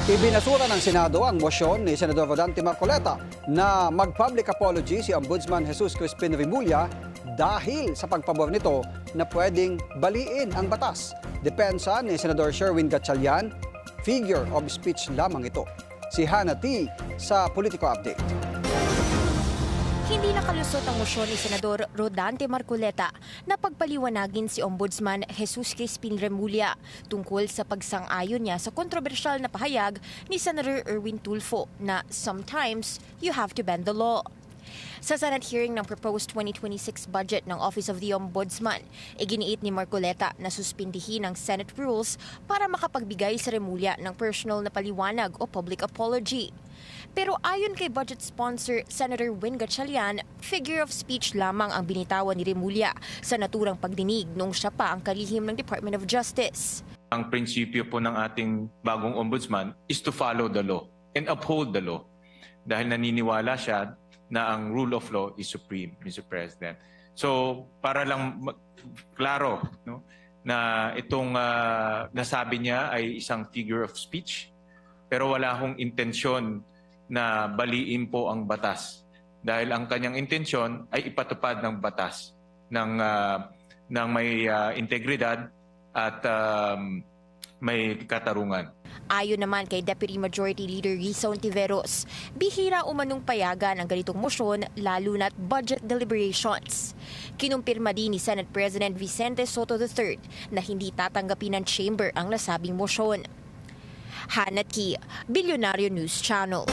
Ibinasura ng Senado ang motion ni Senador Rodante Marcoleta na mag-public apology si Ombudsman Jesus Crispin Remulla dahil sa pagpabor nito na pwedeng baliin ang batas. Depensa ni Senador Sherwin Gatchalian, figure of speech lamang ito. Si Hannah T. sa Politico Update. Hindi nakalusot ang mosyon ni Senador Rodante Marcoleta na pagpaliwanagin si Ombudsman Jesus Crispin Remulla tungkol sa pagsang-ayon niya sa kontrobersyal na pahayag ni Senator Erwin Tulfo na sometimes you have to bend the law. Sa Senate hearing ng proposed 2026 budget ng Office of the Ombudsman, iginiit ni Marcoleta na suspindihin ang Senate rules para makapagbigay sa Remulla ng personal na paliwanag o public apology. Pero ayon kay budget sponsor Senator Win Gatchalian, figure of speech lamang ang binitawan ni Remulla sa naturang pagdinig nung siya pa ang kalihim ng Department of Justice. Ang prinsipyo po ng ating bagong ombudsman is to follow the law and uphold the law. Dahil naniniwala siya na ang rule of law is supreme, Mr. President. So, para lang klaro, no, na itong nasabi niya ay isang figure of speech, pero wala akong intensyon na baliin po ang batas. Dahil ang kanyang intensyon ay ipatupad ng batas ng may integridad at may katarungan. Ayon naman kay Deputy Majority Leader Risa Ontiveros, bihira umanong payagan ang ganitong mosyon lalo na't budget deliberations. Kinumpirma din ni Senate President Vicente Soto III na hindi tatanggapin ng chamber ang nasabing mosyon. Hannah T. Billionario News Channel.